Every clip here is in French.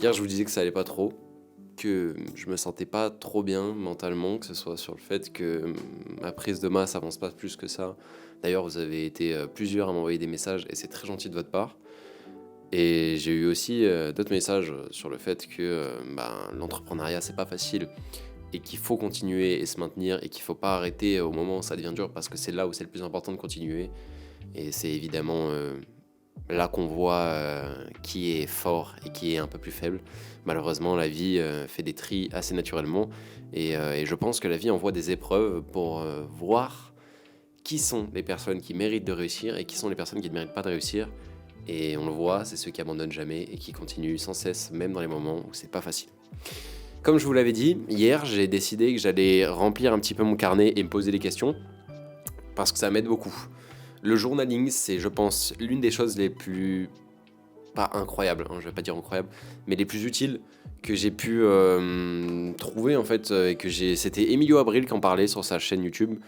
Hier, je vous disais que ça allait pas trop, que je me sentais pas trop bien mentalement, que ce soit sur le fait que ma prise de masse avance pas plus que ça. D'ailleurs, vous avez été plusieurs à m'envoyer des messages et c'est très gentil de votre part. Et j'ai eu aussi d'autres messages sur le fait que l'entrepreneuriat c'est pas facile et qu'il faut continuer et se maintenir et qu'il faut pas arrêter au moment où ça devient dur parce que c'est là où c'est le plus important de continuer. Et c'est évidemment là qu'on voit qui est fort et qui est un peu plus faible. Malheureusement, la vie fait des tris assez naturellement et je pense que la vie envoie des épreuves pour voir qui sont les personnes qui méritent de réussir et qui sont les personnes qui ne méritent pas de réussir. Et on le voit, c'est ceux qui abandonnent jamais et qui continuent sans cesse, même dans les moments où c'est pas facile. Comme je vous l'avais dit, hier, j'ai décidé que j'allais remplir un petit peu mon carnet et me poser des questions parce que ça m'aide beaucoup. Le journaling, c'est, je pense, l'une des choses les plus pas incroyables, hein, je vais pas dire incroyables, mais les plus utiles que j'ai pu trouver en fait, et que j'ai. C'était Emilio Abril qui en parlait sur sa chaîne YouTube,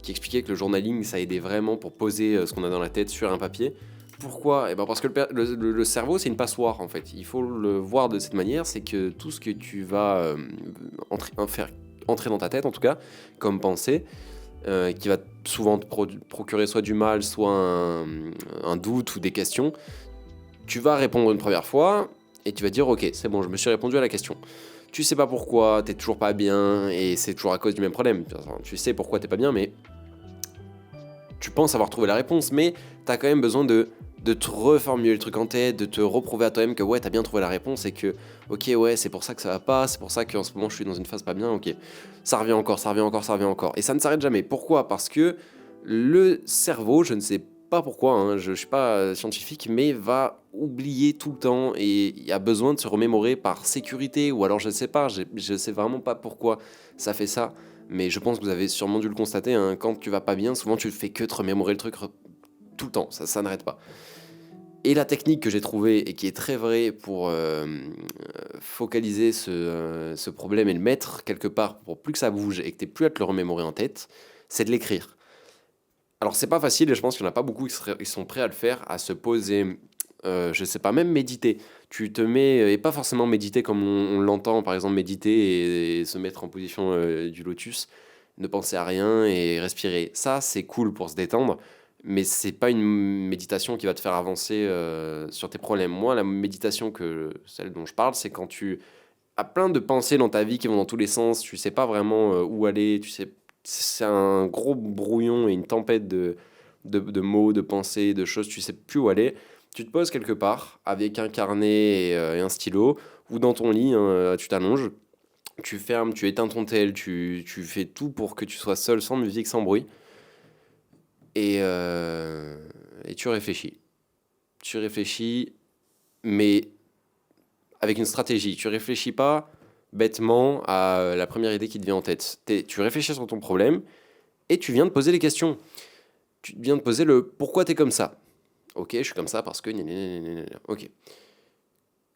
qui expliquait que le journaling, ça aidait vraiment pour poser ce qu'on a dans la tête sur un papier. Pourquoi? Eh ben parce que le cerveau, c'est une passoire en fait. Il faut le voir de cette manière, c'est que tout ce que tu vas faire entrer dans ta tête, en tout cas, comme pensée, qui va souvent te procurer soit du mal, soit un doute ou des questions. Tu vas répondre une première fois et tu vas dire ok, c'est bon, je me suis répondu à la question. Tu sais pas pourquoi, t'es toujours pas bien et c'est toujours à cause du même problème. Enfin, tu sais pourquoi t'es pas bien, mais tu penses avoir trouvé la réponse, mais t'as quand même besoin de te reformuler le truc en tête, de te reprouver à toi-même que ouais, t'as bien trouvé la réponse et que ok, ouais, c'est pour ça que ça va pas, c'est pour ça qu'en ce moment je suis dans une phase pas bien, ok. Ça revient encore, ça revient encore, ça revient encore. Et ça ne s'arrête jamais. Pourquoi? Parce que le cerveau, je ne sais pas pourquoi, hein, je suis pas scientifique, mais va oublier tout le temps et il a besoin de se remémorer par sécurité ou alors je sais pas, je sais vraiment pas pourquoi ça fait ça. Mais je pense que vous avez sûrement dû le constater, hein, quand tu vas pas bien, souvent tu fais que te remémorer le truc tout le temps, ça n'arrête pas. Et la technique que j'ai trouvée et qui est très vraie pour focaliser ce problème et le mettre quelque part pour plus que ça bouge et que tu plus à te le remémorer en tête, c'est de l'écrire. Alors c'est pas facile et je pense qu'il n'y en a pas beaucoup qui sont prêts à le faire, à se poser, je sais pas, même méditer. Tu te mets, et pas forcément méditer comme on l'entend, par exemple méditer et se mettre en position du lotus, ne penser à rien et respirer. Ça c'est cool pour se détendre, mais c'est pas une méditation qui va te faire avancer sur tes problèmes. Moi la méditation celle dont je parle, c'est quand tu as plein de pensées dans ta vie qui vont dans tous les sens, tu sais pas vraiment où aller, tu sais, c'est un gros brouillon et une tempête de mots, de pensées, de choses, tu sais plus où aller. Tu te poses quelque part avec un carnet et un stylo, ou dans ton lit, hein, tu t'allonges, tu fermes, tu éteins ton tel, tu fais tout pour que tu sois seul, sans musique, sans bruit, et, euh, et tu réfléchis. Tu réfléchis, mais avec une stratégie. Tu réfléchis pas bêtement à la première idée qui te vient en tête. Tu réfléchis sur ton problème et tu viens de poser les questions. Tu viens de poser le pourquoi t'es comme ça. Ok, je suis comme ça parce que. Ok.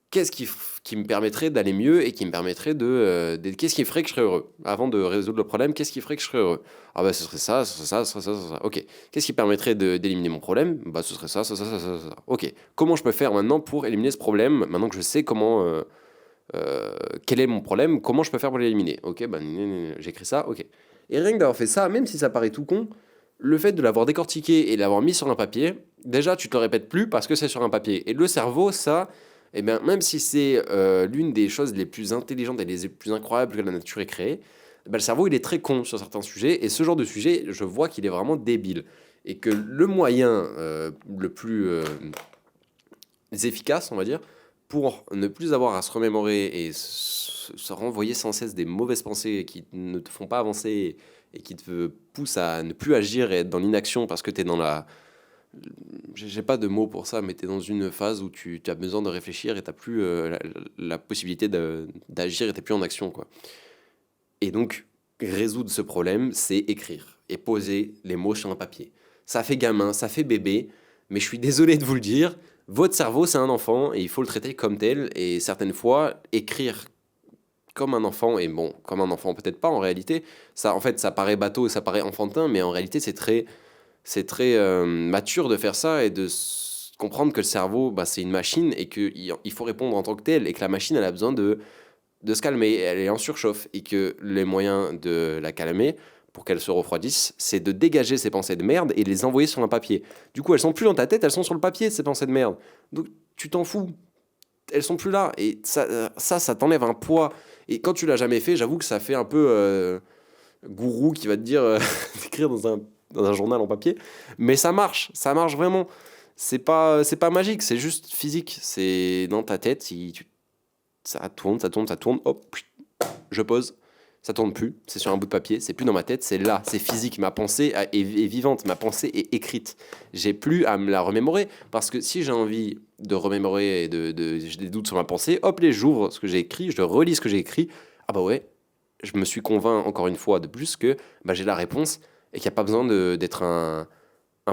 Qu'est-ce qui me permettrait d'aller mieux et qui me permettrait qu'est-ce qui ferait que je serais heureux? Avant de résoudre le problème, qu'est-ce qui ferait que je serais heureux? Ah bah ce serait ça, ce serait ça, ce serait ça, ce serait ça. Ok. Qu'est-ce qui permettrait d'éliminer mon problème? Bah ce serait ça, ça, ça, ça, ça, ça. Ok. Comment je peux faire maintenant pour éliminer ce problème, maintenant que je sais comment. Quel est mon problème? Comment je peux faire pour l'éliminer? Ok, bah j'écris ça, ok. Et rien que d'avoir fait ça, même si ça paraît tout con, le fait de l'avoir décortiqué et de l'avoir mis sur un papier, déjà tu te le répètes plus parce que c'est sur un papier. Et le cerveau, ça, eh bien, même si c'est l'une des choses les plus intelligentes et les plus incroyables que la nature ait créées, eh ben, le cerveau il est très con sur certains sujets. Et ce genre de sujet, je vois qu'il est vraiment débile. Et que le moyen le plus efficace, on va dire, pour ne plus avoir à se remémorer et se renvoyer sans cesse des mauvaises pensées qui ne te font pas avancer et qui te poussent à ne plus agir et être dans l'inaction parce que tu es dans la... J'ai pas de mots pour ça, mais tu es dans une phase où tu as besoin de réfléchir et tu plus la possibilité d'agir et tu plus en action, quoi. Et donc, résoudre ce problème, c'est écrire et poser les mots sur un papier. Ça fait gamin, ça fait bébé, mais je suis désolé de vous le dire, votre cerveau, c'est un enfant et il faut le traiter comme tel. Et certaines fois, écrire comme un enfant, et bon, comme un enfant, peut-être pas en réalité, ça, en fait, ça paraît bateau, ça paraît enfantin, mais en réalité, c'est très mature de faire ça et comprendre que le cerveau, bah, c'est une machine et qu'il faut répondre en tant que tel et que la machine, elle a besoin de se calmer, elle est en surchauffe et que les moyens de la calmer pour qu'elle se refroidisse, c'est de dégager ces pensées de merde et les envoyer sur un papier. Du coup, elles sont plus dans ta tête, elles sont sur le papier, ces pensées de merde. Donc, tu t'en fous. Elles sont plus là et ça t'enlève un poids. Et quand tu l'as jamais fait, j'avoue que ça fait un peu gourou qui va te dire d'écrire dans un journal en papier, mais ça marche vraiment. C'est pas magique, c'est juste physique. C'est dans ta tête, ça tourne, ça tourne, ça tourne, hop, je pose, ça tourne plus, c'est sur un bout de papier, c'est plus dans ma tête, c'est là, c'est physique, ma pensée est vivante, ma pensée est écrite. J'ai plus à me la remémorer, parce que si j'ai envie de remémorer et j'ai des doutes sur ma pensée, hop, j'ouvre ce que j'ai écrit, je relis ce que j'ai écrit, ah bah ouais, je me suis convainc encore une fois de plus que bah, j'ai la réponse et qu'il n'y a pas besoin d'être un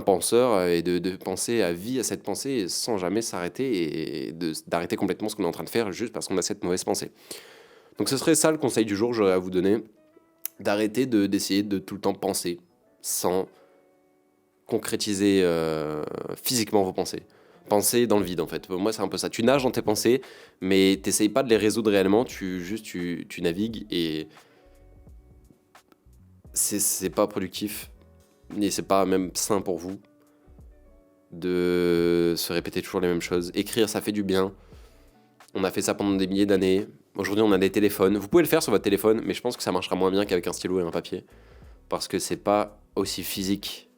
penseur et de penser à vie à cette pensée sans jamais s'arrêter et d'arrêter complètement ce qu'on est en train de faire juste parce qu'on a cette mauvaise pensée. Donc ce serait ça le conseil du jour que j'aurais à vous donner, d'arrêter d'essayer de tout le temps penser sans concrétiser physiquement vos pensées. Penser dans le vide en fait. Moi c'est un peu ça. Tu nages dans tes pensées, mais t'essayes pas de les résoudre réellement, tu navigues et c'est pas productif, et c'est pas même sain pour vous de se répéter toujours les mêmes choses. Écrire ça fait du bien. On a fait ça pendant des milliers d'années. Aujourd'hui on a des téléphones. Vous pouvez le faire sur votre téléphone, mais je pense que ça marchera moins bien qu'avec un stylo et un papier. Parce que c'est pas aussi physique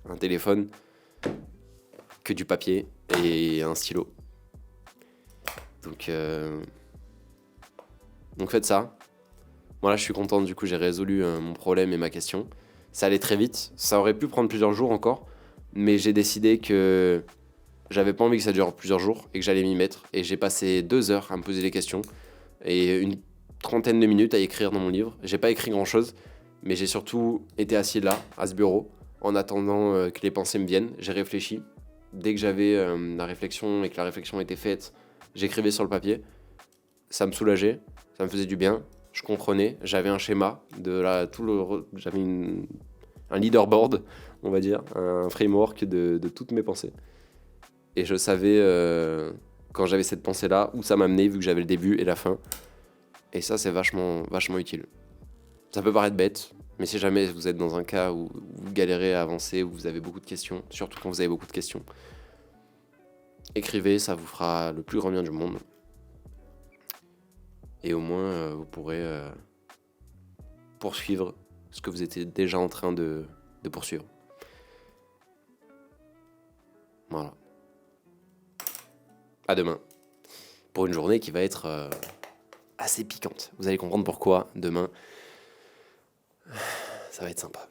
un téléphone que du papier et un stylo. Donc faites ça. Moi là je suis content, du coup j'ai résolu mon problème et ma question. Ça allait très vite, ça aurait pu prendre plusieurs jours encore, mais j'ai décidé que j'avais pas envie que ça dure plusieurs jours et que j'allais m'y mettre. Et j'ai passé 2 heures à me poser des questions et une trentaine de minutes à écrire dans mon livre. J'ai pas écrit grand chose, mais j'ai surtout été assis là, à ce bureau, en attendant que les pensées me viennent. J'ai réfléchi. Dès que j'avais la réflexion et que la réflexion était faite, j'écrivais sur le papier. Ça me soulageait, ça me faisait du bien. Je comprenais, j'avais un schéma j'avais un leaderboard, on va dire, un framework de toutes mes pensées. Et je savais quand j'avais cette pensée-là où ça m'amenait, vu que j'avais le début et la fin. Et ça, c'est vachement, vachement utile. Ça peut paraître bête, mais si jamais vous êtes dans un cas où vous galérez à avancer, où vous avez beaucoup de questions, surtout quand vous avez beaucoup de questions, écrivez, ça vous fera le plus grand bien du monde. Et au moins, vous pourrez poursuivre ce que vous étiez déjà en train de poursuivre. Voilà. À demain. Pour une journée qui va être assez piquante. Vous allez comprendre pourquoi demain, ça va être sympa.